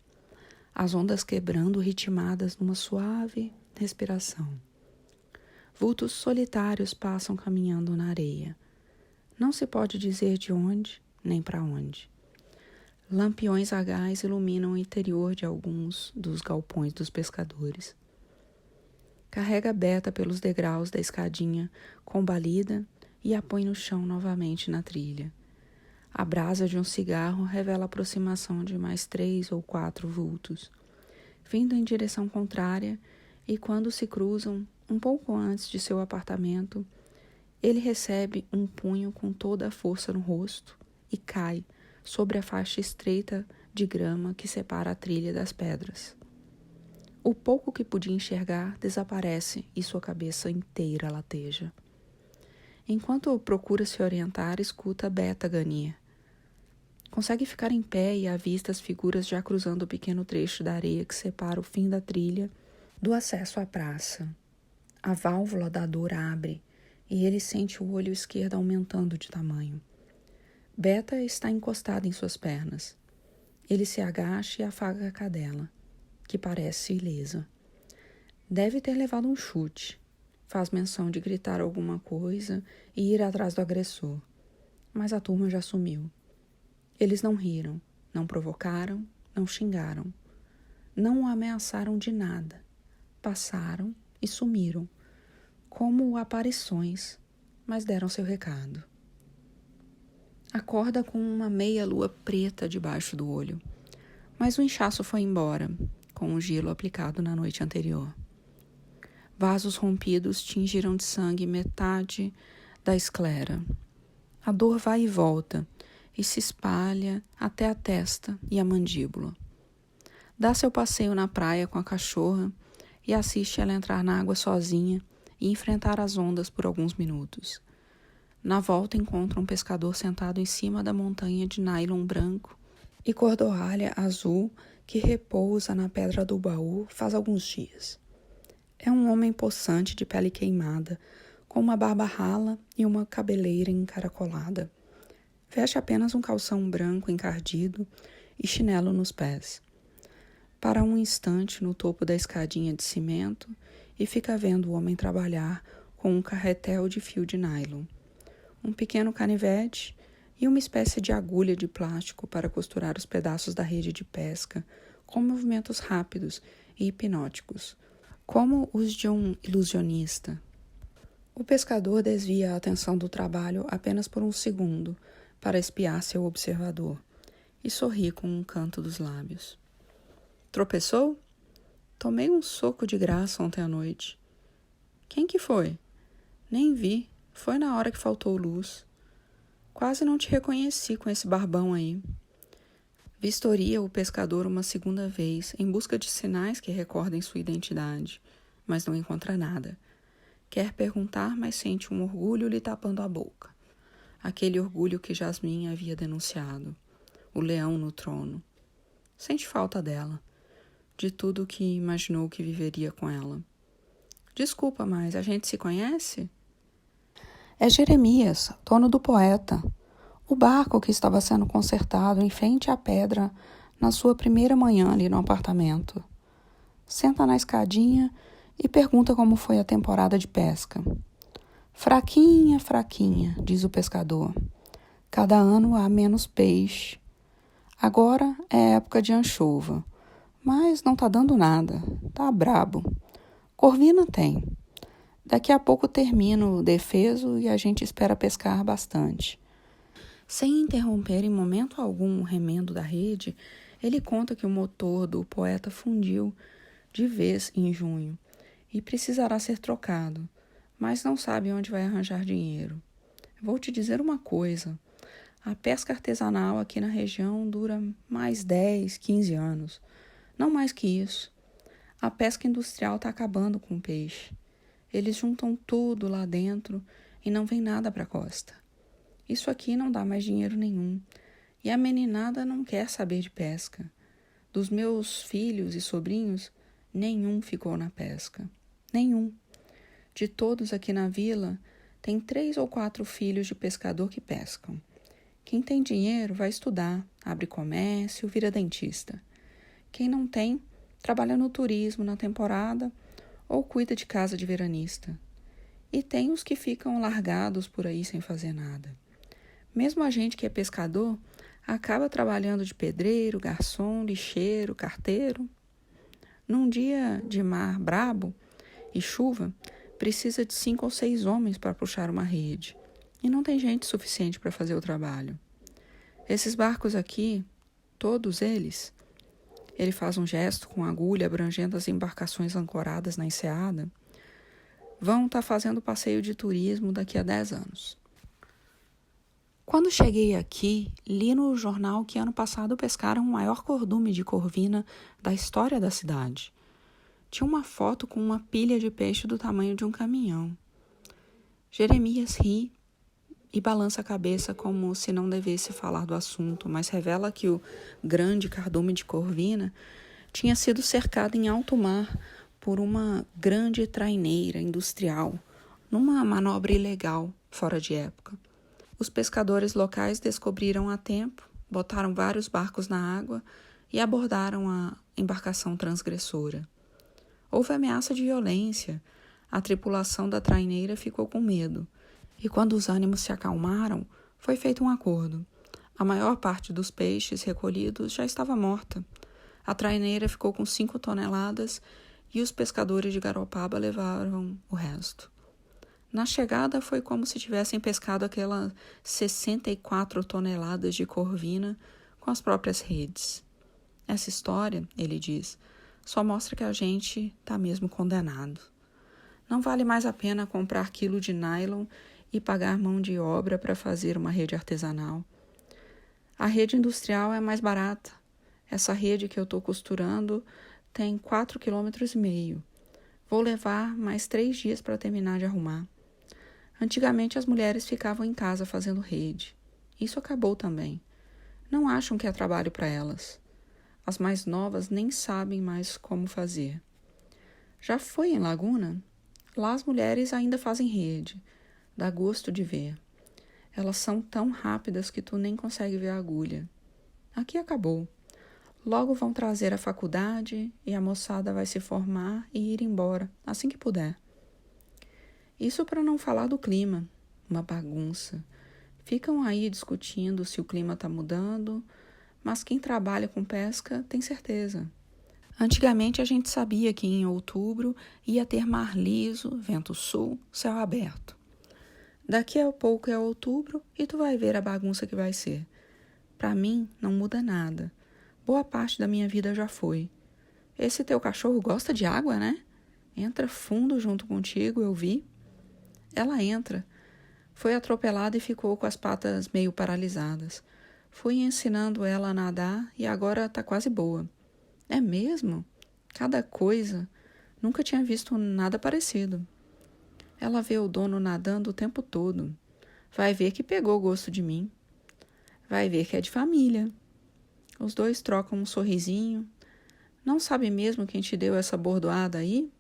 As ondas quebrando ritmadas numa suave respiração. Vultos solitários passam caminhando na areia. Não se pode dizer de onde, nem para onde. Lampiões a gás iluminam o interior de alguns dos galpões dos pescadores. Carrega Beta pelos degraus da escadinha combalida e a põe no chão novamente na trilha. A brasa de um cigarro revela a aproximação de mais 3 ou 4 vultos, vindo em direção contrária, e quando se cruzam, um pouco antes de seu apartamento, ele recebe um punho com toda a força no rosto e cai sobre a faixa estreita de grama que separa a trilha das pedras. O pouco que podia enxergar desaparece e sua cabeça inteira lateja. Enquanto procura se orientar, escuta Beta ganir. Consegue ficar em pé e avista as figuras já cruzando o pequeno trecho da areia que separa o fim da trilha do acesso à praça. A válvula da dor abre e ele sente o olho esquerdo aumentando de tamanho. Beta está encostada em suas pernas. Ele se agacha e afaga a cadela, que parece ilesa. Deve ter levado um chute. Faz menção de gritar alguma coisa e ir atrás do agressor. Mas a turma já sumiu. Eles não riram, não provocaram, não xingaram. Não o ameaçaram de nada. Passaram e sumiram, como aparições, mas deram seu recado. Acorda com uma meia-lua preta debaixo do olho, mas o inchaço foi embora, com o gelo aplicado na noite anterior. Vasos rompidos tingiram de sangue metade da esclera. A dor vai e volta e se espalha até a testa e a mandíbula. Dá seu passeio na praia com a cachorra e assiste ela entrar na água sozinha e enfrentar as ondas por alguns minutos. Na volta encontra um pescador sentado em cima da montanha de nylon branco e cordoalha azul que repousa na pedra do baú faz alguns dias. É um homem possante de pele queimada, com uma barba rala e uma cabeleira encaracolada. Veste apenas um calção branco encardido e chinelo nos pés. Para um instante no topo da escadinha de cimento e fica vendo o homem trabalhar com um carretel de fio de nylon, um pequeno canivete e uma espécie de agulha de plástico para costurar os pedaços da rede de pesca com movimentos rápidos e hipnóticos, como os de um ilusionista. O pescador desvia a atenção do trabalho apenas por um segundo para espiar seu observador e sorri com um canto dos lábios. Tropeçou? Tomei um soco de graça ontem à noite. Quem que foi? Nem vi. Foi na hora que faltou luz. Quase não te reconheci com esse barbão aí. Vistoria o pescador uma segunda vez, em busca de sinais que recordem sua identidade, mas não encontra nada. Quer perguntar, mas sente um orgulho lhe tapando a boca. Aquele orgulho que Jasmine havia denunciado. O leão no trono. Sente falta dela, de tudo o que imaginou que viveria com ela. Desculpa, mas a gente se conhece? É Jeremias, dono do Poeta. O barco que estava sendo consertado em frente à pedra na sua primeira manhã ali no apartamento. Senta na escadinha e pergunta como foi a temporada de pesca. Fraquinha, fraquinha, diz o pescador. Cada ano há menos peixe. Agora é época de anchova, mas não tá dando nada, tá brabo. Corvina tem. Daqui a pouco termino o defeso e a gente espera pescar bastante. Sem interromper em momento algum o remendo da rede, ele conta que o motor do Poeta fundiu de vez em junho e precisará ser trocado, mas não sabe onde vai arranjar dinheiro. Vou te dizer uma coisa, a pesca artesanal aqui na região dura mais 10, 15 anos, não mais que isso. A pesca industrial está acabando com o peixe. Eles juntam tudo lá dentro e não vem nada para a costa. Isso aqui não dá mais dinheiro nenhum. E a meninada não quer saber de pesca. Dos meus filhos e sobrinhos, nenhum ficou na pesca. Nenhum. De todos aqui na vila, tem 3 ou 4 filhos de pescador que pescam. Quem tem dinheiro vai estudar, abre comércio, vira dentista. Quem não tem, trabalha no turismo na temporada ou cuida de casa de veranista. E tem os que ficam largados por aí sem fazer nada. Mesmo a gente que é pescador, acaba trabalhando de pedreiro, garçom, lixeiro, carteiro. Num dia de mar brabo e chuva, precisa de 5 ou 6 homens para puxar uma rede. E não tem gente suficiente para fazer o trabalho. Esses barcos aqui, todos eles, ele faz um gesto com a agulha abrangendo as embarcações ancoradas na enseada, vão estar fazendo passeio de turismo daqui a 10 anos. Quando cheguei aqui, li no jornal que ano passado pescaram o maior cordume de corvina da história da cidade. Tinha uma foto com uma pilha de peixe do tamanho de um caminhão. Jeremias ri e balança a cabeça como se não devesse falar do assunto, mas revela que o grande cardume de corvina tinha sido cercado em alto mar por uma grande traineira industrial, numa manobra ilegal, fora de época. Os pescadores locais descobriram a tempo, botaram vários barcos na água e abordaram a embarcação transgressora. Houve ameaça de violência, a tripulação da traineira ficou com medo, e quando os ânimos se acalmaram, foi feito um acordo. A maior parte dos peixes recolhidos já estava morta. A traineira ficou com 5 toneladas e os pescadores de Garopaba levaram o resto. Na chegada foi como se tivessem pescado aquelas 64 toneladas de corvina com as próprias redes. Essa história, ele diz, só mostra que a gente está mesmo condenado. Não vale mais a pena comprar quilo de nylon e pagar mão de obra para fazer uma rede artesanal. A rede industrial é mais barata. Essa rede que eu estou costurando tem 4,5 km. Vou levar mais 3 dias para terminar de arrumar. Antigamente as mulheres ficavam em casa fazendo rede. Isso acabou também. Não acham que é trabalho para elas. As mais novas nem sabem mais como fazer. Já foi em Laguna? Lá as mulheres ainda fazem rede. Dá gosto de ver. Elas são tão rápidas que tu nem consegue ver a agulha. Aqui acabou. Logo vão trazer a faculdade e a moçada vai se formar e ir embora, assim que puder. Isso para não falar do clima, uma bagunça. Ficam aí discutindo se o clima está mudando, mas quem trabalha com pesca tem certeza. Antigamente a gente sabia que em outubro ia ter mar liso, vento sul, céu aberto. Daqui a pouco é outubro e tu vai ver a bagunça que vai ser. Para mim não muda nada. Boa parte da minha vida já foi. Esse teu cachorro gosta de água, né? Entra fundo junto contigo, eu vi. Ela entra. Foi atropelada e ficou com as patas meio paralisadas. Fui ensinando ela a nadar e agora tá quase boa. É mesmo? Cada coisa. Nunca tinha visto nada parecido. Ela vê o dono nadando o tempo todo. Vai ver que pegou gosto de mim. Vai ver que é de família. Os dois trocam um sorrisinho. Não sabe mesmo quem te deu essa bordoada aí?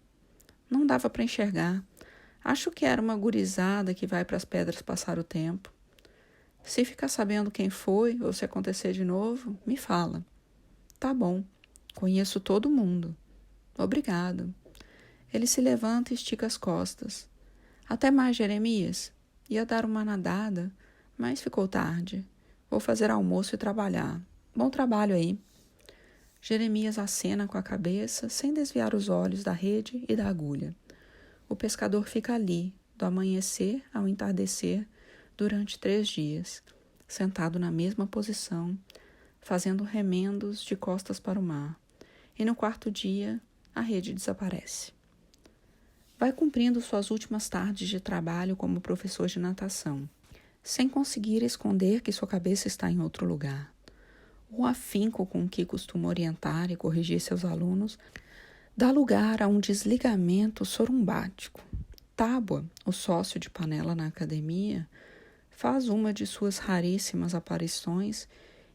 Não dava para enxergar. Acho que era uma gurizada que vai para as pedras passar o tempo. Se ficar sabendo quem foi ou se acontecer de novo, me fala. Tá bom. Conheço todo mundo. Obrigado. Ele se levanta e estica as costas. Até mais, Jeremias. Ia dar uma nadada, mas ficou tarde. Vou fazer almoço e trabalhar. Bom trabalho aí. Jeremias acena com a cabeça, sem desviar os olhos da rede e da agulha. O pescador fica ali, do amanhecer ao entardecer, durante 3 dias, sentado na mesma posição, fazendo remendos de costas para o mar. E no 4º dia, a rede desaparece. Vai cumprindo suas últimas tardes de trabalho como professor de natação, sem conseguir esconder que sua cabeça está em outro lugar. O afinco com que costuma orientar e corrigir seus alunos dá lugar a um desligamento sorumbático. Tábua, o sócio de panela na academia, faz uma de suas raríssimas aparições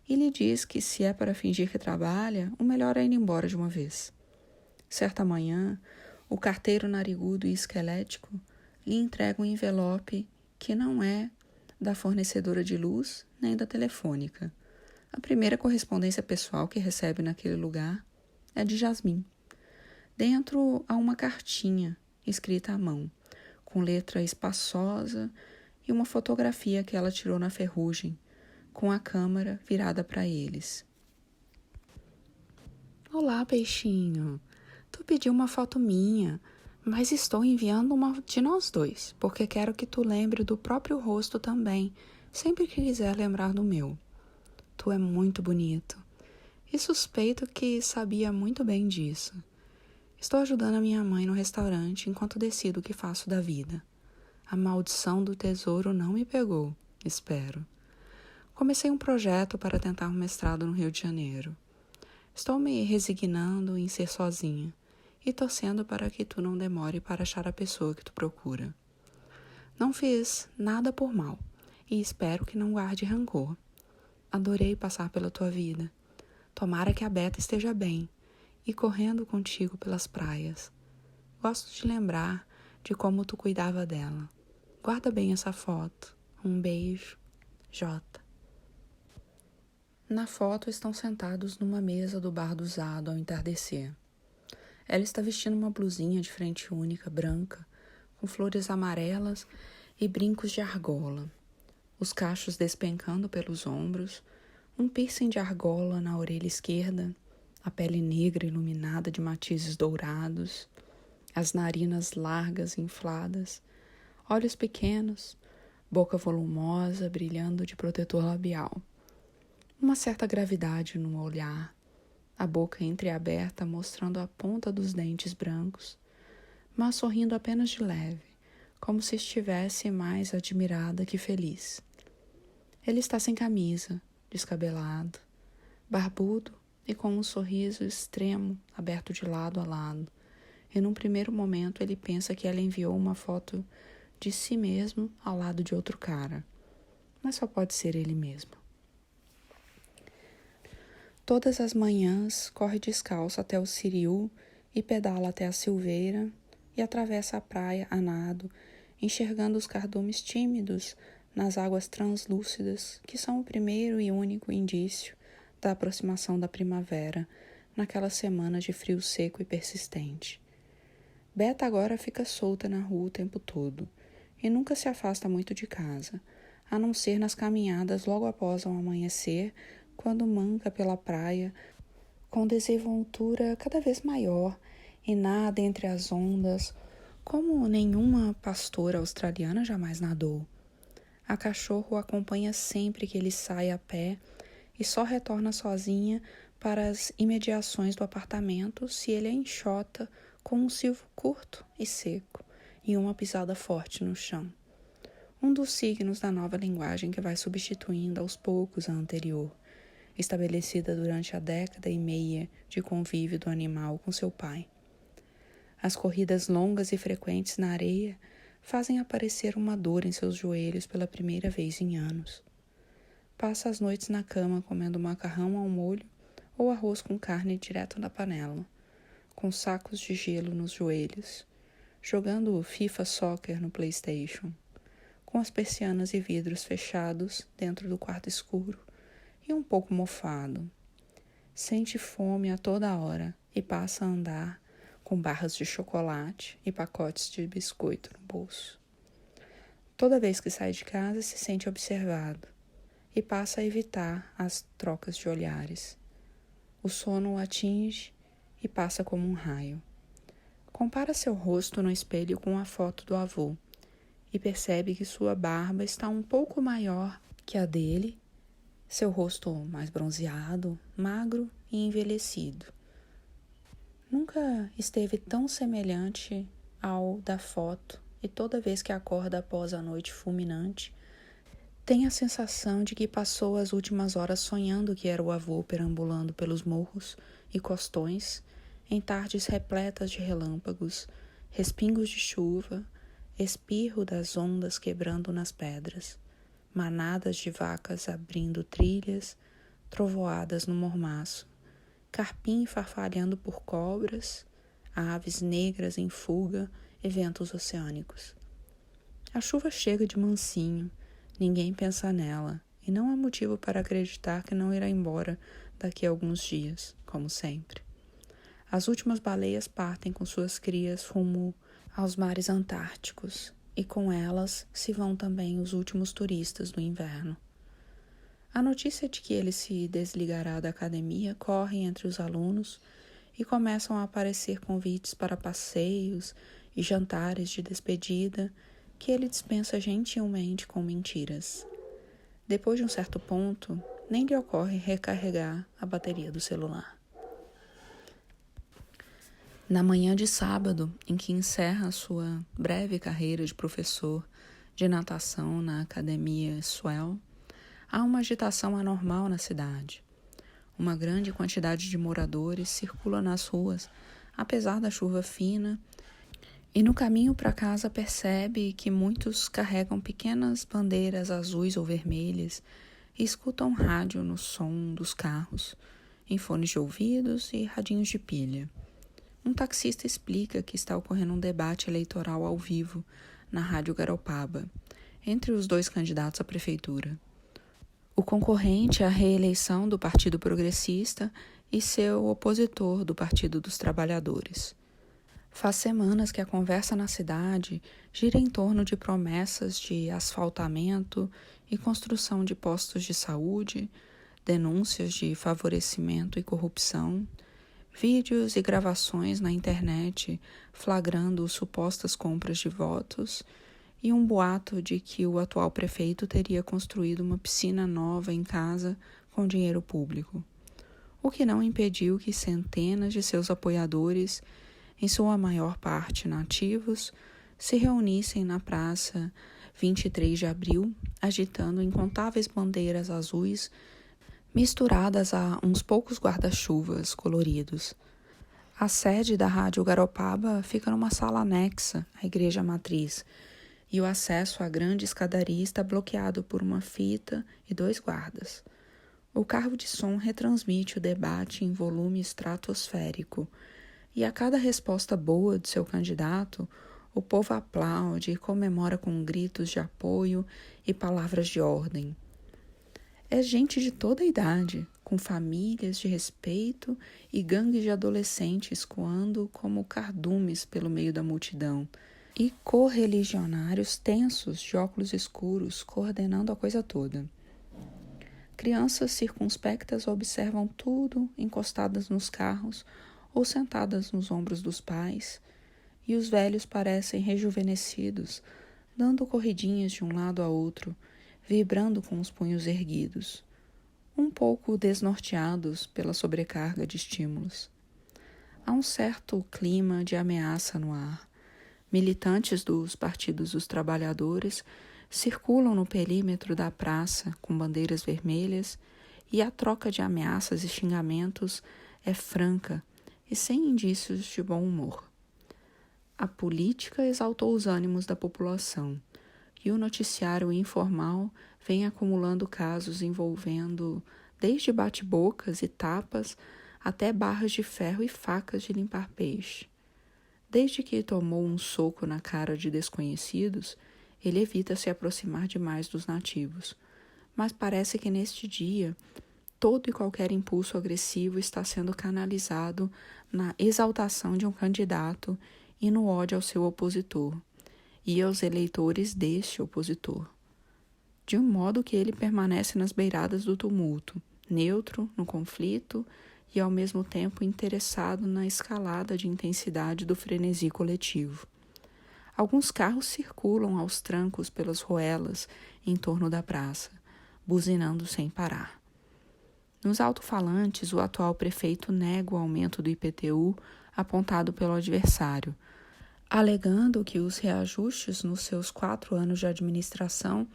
e lhe diz que se é para fingir que trabalha, o melhor é ir embora de uma vez. Certa manhã, o carteiro narigudo e esquelético lhe entrega um envelope que não é da fornecedora de luz nem da telefônica. A primeira correspondência pessoal que recebe naquele lugar é de Jasmim. Dentro há uma cartinha escrita à mão, com letra espaçosa e uma fotografia que ela tirou na ferrugem, com a câmera virada para eles. Olá, peixinho. Tu pediu uma foto minha, mas estou enviando uma de nós dois, porque quero que tu lembre do próprio rosto também, sempre que quiser lembrar do meu. Tu é muito bonito, e suspeito que sabia muito bem disso. Estou ajudando a minha mãe no restaurante enquanto decido o que faço da vida. A maldição do tesouro não me pegou, espero. Comecei um projeto para tentar um mestrado no Rio de Janeiro. Estou me resignando em ser sozinha e torcendo para que tu não demore para achar a pessoa que tu procura. Não fiz nada por mal e espero que não guarde rancor. Adorei passar pela tua vida. Tomara que a Beta esteja bem e correndo contigo pelas praias. Gosto de lembrar de como tu cuidava dela. Guarda bem essa foto. Um beijo. J. Na foto estão sentados numa mesa do bar do Zado ao entardecer. Ela está vestindo uma blusinha de frente única, branca, com flores amarelas e brincos de argola. Os cachos despencando pelos ombros, um piercing de argola na orelha esquerda, a pele negra iluminada de matizes dourados, as narinas largas e infladas, olhos pequenos, boca volumosa brilhando de protetor labial. Uma certa gravidade no olhar, a boca entreaberta mostrando a ponta dos dentes brancos, mas sorrindo apenas de leve, como se estivesse mais admirada que feliz. Ele está sem camisa, descabelado, barbudo e com um sorriso extremo aberto de lado a lado, e num primeiro momento ele pensa que ela enviou uma foto de si mesmo ao lado de outro cara, mas só pode ser ele mesmo. Todas as manhãs corre descalço até o Siriú e pedala até a Silveira e atravessa a praia a nado, enxergando os cardumes tímidos nas águas translúcidas, que são o primeiro e único indício da aproximação da primavera, naquela semana de frio seco e persistente. Beta agora fica solta na rua o tempo todo e nunca se afasta muito de casa, a não ser nas caminhadas logo após o amanhecer, quando manca pela praia, com desenvoltura cada vez maior e nada entre as ondas, como nenhuma pastora australiana jamais nadou. A cachorro o acompanha sempre que ele sai a pé e só retorna sozinha para as imediações do apartamento se ele a enxota com um silvo curto e seco e uma pisada forte no chão. Um dos signos da nova linguagem que vai substituindo aos poucos a anterior, estabelecida durante a 10 décadas de convívio do animal com seu pai. As corridas longas e frequentes na areia fazem aparecer uma dor em seus joelhos pela primeira vez em anos. Passa as noites na cama comendo macarrão ao molho ou arroz com carne direto da panela, com sacos de gelo nos joelhos, jogando FIFA Soccer no PlayStation, com as persianas e vidros fechados dentro do quarto escuro e um pouco mofado. Sente fome a toda hora e passa a andar com barras de chocolate e pacotes de biscoito no bolso. Toda vez que sai de casa se sente observado e passa a evitar as trocas de olhares. O sono o atinge e passa como um raio. Compara seu rosto no espelho com a foto do avô e percebe que sua barba está um pouco maior que a dele, seu rosto mais bronzeado, magro e envelhecido. Nunca esteve tão semelhante ao da foto e toda vez que acorda após a noite fulminante, tem a sensação de que passou as últimas horas sonhando que era o avô perambulando pelos morros e costões em tardes repletas de relâmpagos, respingos de chuva, espirro das ondas quebrando nas pedras, manadas de vacas abrindo trilhas, trovoadas no mormaço, carpim farfalhando por cobras, aves negras em fuga e ventos oceânicos. A chuva chega de mansinho, ninguém pensa nela, e não há motivo para acreditar que não irá embora daqui a alguns dias, como sempre. As últimas baleias partem com suas crias rumo aos mares antárticos, e com elas se vão também os últimos turistas do inverno. A notícia de que ele se desligará da academia corre entre os alunos e começam a aparecer convites para passeios e jantares de despedida que ele dispensa gentilmente com mentiras. Depois de um certo ponto, nem lhe ocorre recarregar a bateria do celular. Na manhã de sábado, em que encerra sua breve carreira de professor de natação na Academia Swell, há uma agitação anormal na cidade. Uma grande quantidade de moradores circula nas ruas, apesar da chuva fina, e no caminho para casa percebe que muitos carregam pequenas bandeiras azuis ou vermelhas e escutam rádio no som dos carros, em fones de ouvidos e radinhos de pilha. Um taxista explica que está ocorrendo um debate eleitoral ao vivo na Rádio Garopaba, entre os dois candidatos à prefeitura. O concorrente à reeleição do Partido Progressista e seu opositor do Partido dos Trabalhadores. Faz semanas que a conversa na cidade gira em torno de promessas de asfaltamento e construção de postos de saúde, denúncias de favorecimento e corrupção, vídeos e gravações na internet flagrando supostas compras de votos e um boato de que o atual prefeito teria construído uma piscina nova em casa com dinheiro público, o que não impediu que centenas de seus apoiadores, em sua maior parte nativos, se reunissem na praça 23 de abril, agitando incontáveis bandeiras azuis misturadas a uns poucos guarda-chuvas coloridos. A sede da Rádio Garopaba fica numa sala anexa à igreja matriz, e o acesso à grande escadaria está bloqueado por uma fita e 2 guardas. O carro de som retransmite o debate em volume estratosférico, e a cada resposta boa de seu candidato, o povo aplaude e comemora com gritos de apoio e palavras de ordem. É gente de toda a idade, com famílias de respeito e gangues de adolescentes coando como cardumes pelo meio da multidão, e correligionários tensos de óculos escuros coordenando a coisa toda. Crianças circunspectas observam tudo encostadas nos carros ou sentadas nos ombros dos pais, e os velhos parecem rejuvenescidos, dando corridinhas de um lado a outro, vibrando com os punhos erguidos, um pouco desnorteados pela sobrecarga de estímulos. Há um certo clima de ameaça no ar. Militantes dos partidos dos trabalhadores circulam no perímetro da praça com bandeiras vermelhas e a troca de ameaças e xingamentos é franca e sem indícios de bom humor. A política exaltou os ânimos da população e o noticiário informal vem acumulando casos envolvendo desde bate-bocas e tapas até barras de ferro e facas de limpar peixe. Desde que tomou um soco na cara de desconhecidos, ele evita se aproximar demais dos nativos. Mas parece que neste dia, todo e qualquer impulso agressivo está sendo canalizado na exaltação de um candidato e no ódio ao seu opositor, e aos eleitores deste opositor. De um modo que ele permanece nas beiradas do tumulto, neutro no conflito e ao mesmo tempo interessado na escalada de intensidade do frenesi coletivo. Alguns carros circulam aos trancos pelas ruelas em torno da praça, buzinando sem parar. Nos alto-falantes, o atual prefeito nega o aumento do IPTU apontado pelo adversário, alegando que os reajustes nos seus 4 anos de administração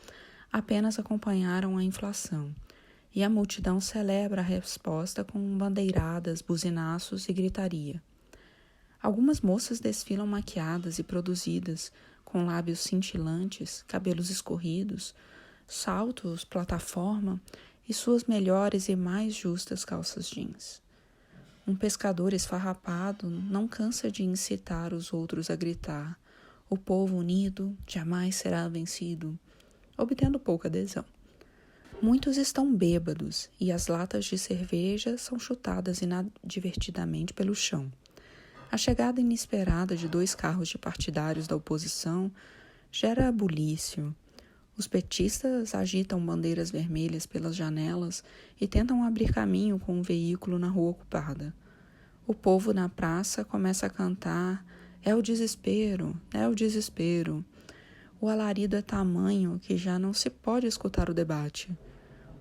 apenas acompanharam a inflação, e a multidão celebra a resposta com bandeiradas, buzinaços e gritaria. Algumas moças desfilam maquiadas e produzidas, com lábios cintilantes, cabelos escorridos, saltos, plataforma e suas melhores e mais justas calças jeans. Um pescador esfarrapado não cansa de incitar os outros a gritar: "O povo unido jamais será vencido", obtendo pouca adesão. Muitos estão bêbados e as latas de cerveja são chutadas inadvertidamente pelo chão. A chegada inesperada de 2 carros de partidários da oposição gera bulício. Os petistas agitam bandeiras vermelhas pelas janelas e tentam abrir caminho com um veículo na rua ocupada. O povo na praça começa a cantar: "É o desespero, é o desespero". O alarido é tamanho que já não se pode escutar o debate.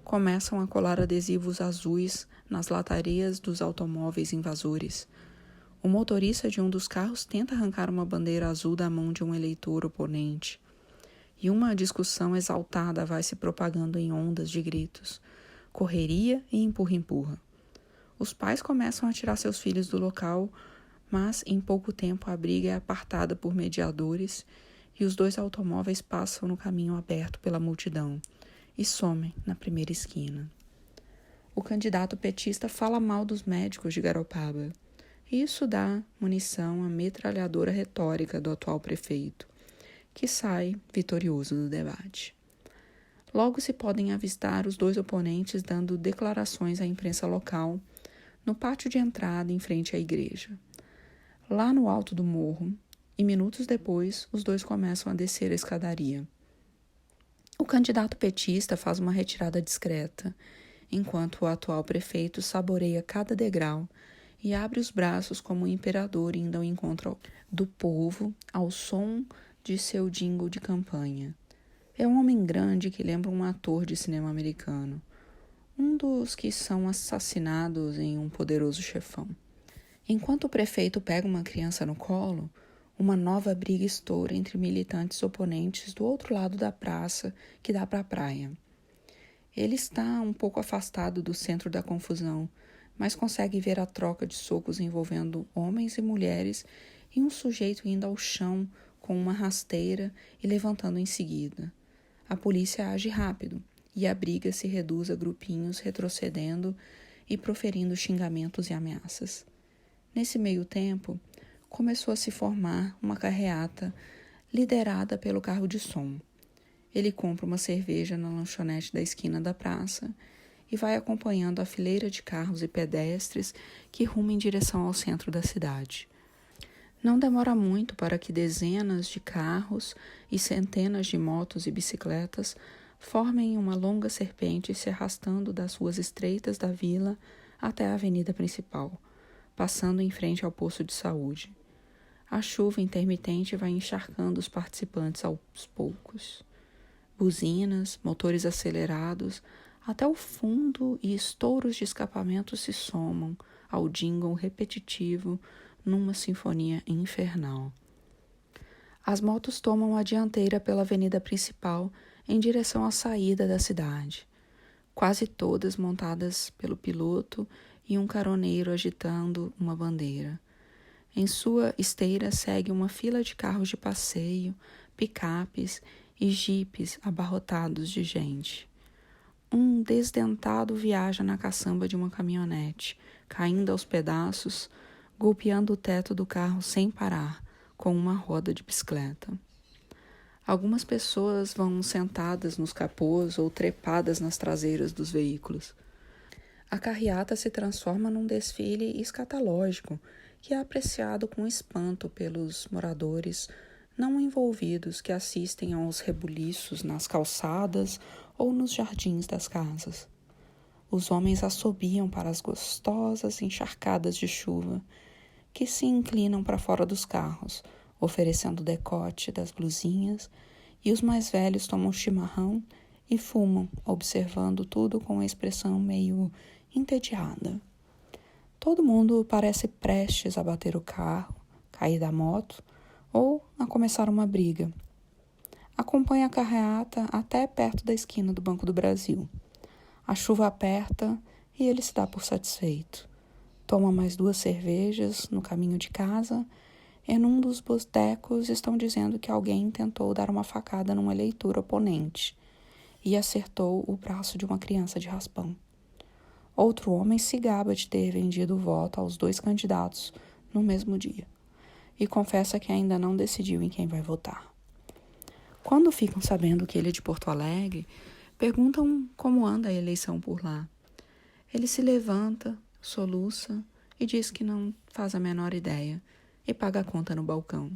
Começam a colar adesivos azuis nas latarias dos automóveis invasores. O motorista de um dos carros tenta arrancar uma bandeira azul da mão de um eleitor oponente. E uma discussão exaltada vai se propagando em ondas de gritos, correria e empurra-empurra. Os pais começam a tirar seus filhos do local, mas em pouco tempo a briga é apartada por mediadores e os 2 automóveis passam no caminho aberto pela multidão e somem na primeira esquina. O candidato petista fala mal dos médicos de Garopaba. Isso dá munição à metralhadora retórica do atual prefeito, que sai vitorioso do debate. Logo se podem avistar os 2 oponentes dando declarações à imprensa local no pátio de entrada em frente à igreja. Lá no alto do morro, e minutos depois, os 2 começam a descer a escadaria. O candidato petista faz uma retirada discreta, enquanto o atual prefeito saboreia cada degrau e abre os braços como um imperador indo ao encontro do povo ao som de seu jingle de campanha. É um homem grande que lembra um ator de cinema americano, um dos que são assassinados em Um Poderoso Chefão. Enquanto o prefeito pega uma criança no colo, uma nova briga estoura entre militantes oponentes do outro lado da praça que dá para a praia. Ele está um pouco afastado do centro da confusão, mas consegue ver a troca de socos envolvendo homens e mulheres e um sujeito indo ao chão com uma rasteira e levantando em seguida. A polícia age rápido e a briga se reduz a grupinhos retrocedendo e proferindo xingamentos e ameaças. Nesse meio tempo, começou a se formar uma carreata liderada pelo carro de som. Ele compra uma cerveja na lanchonete da esquina da praça e vai acompanhando a fileira de carros e pedestres que rumam em direção ao centro da cidade. Não demora muito para que dezenas de carros e centenas de motos e bicicletas formem uma longa serpente se arrastando das ruas estreitas da vila até a avenida principal, passando em frente ao posto de saúde. A chuva intermitente vai encharcando os participantes aos poucos. Buzinas, motores acelerados, até o fundo e estouros de escapamento se somam ao jingle repetitivo numa sinfonia infernal. As motos tomam a dianteira pela avenida principal em direção à saída da cidade, quase todas montadas pelo piloto e um caroneiro agitando uma bandeira. Em sua esteira segue uma fila de carros de passeio, picapes e jipes abarrotados de gente. Um desdentado viaja na caçamba de uma caminhonete, caindo aos pedaços, golpeando o teto do carro sem parar, com uma roda de bicicleta. Algumas pessoas vão sentadas nos capôs ou trepadas nas traseiras dos veículos. A carreata se transforma num desfile escatológico que é apreciado com espanto pelos moradores não envolvidos que assistem aos rebuliços nas calçadas ou nos jardins das casas. Os homens assobiam para as gostosas encharcadas de chuva que se inclinam para fora dos carros, oferecendo o decote das blusinhas, e os mais velhos tomam chimarrão e fumam, observando tudo com uma expressão meio entediada. Todo mundo parece prestes a bater o carro, cair da moto ou a começar uma briga. Acompanha a carreata até perto da esquina do Banco do Brasil. A chuva aperta e ele se dá por satisfeito. Toma mais 2 cervejas no caminho de casa e num dos botecos estão dizendo que alguém tentou dar uma facada num eleitor oponente e acertou o braço de uma criança de raspão. Outro homem se gaba de ter vendido o voto aos 2 candidatos no mesmo dia e confessa que ainda não decidiu em quem vai votar. Quando ficam sabendo que ele é de Porto Alegre, perguntam como anda a eleição por lá. Ele se levanta, soluça e diz que não faz a menor ideia e paga a conta no balcão.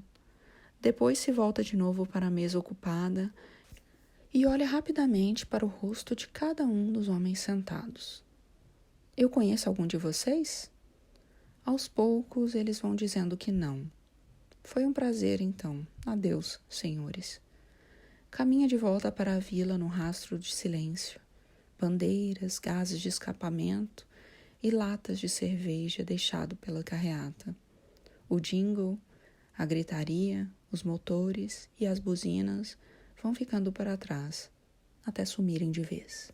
Depois se volta de novo para a mesa ocupada e olha rapidamente para o rosto de cada um dos homens sentados. Eu conheço algum de vocês? Aos poucos eles vão dizendo que não. Foi um prazer, então. Adeus, senhores. Caminha de volta para a vila no rastro de silêncio. Bandeiras, gases de escapamento e latas de cerveja deixado pela carreata. O jingle, a gritaria, os motores e as buzinas vão ficando para trás, até sumirem de vez.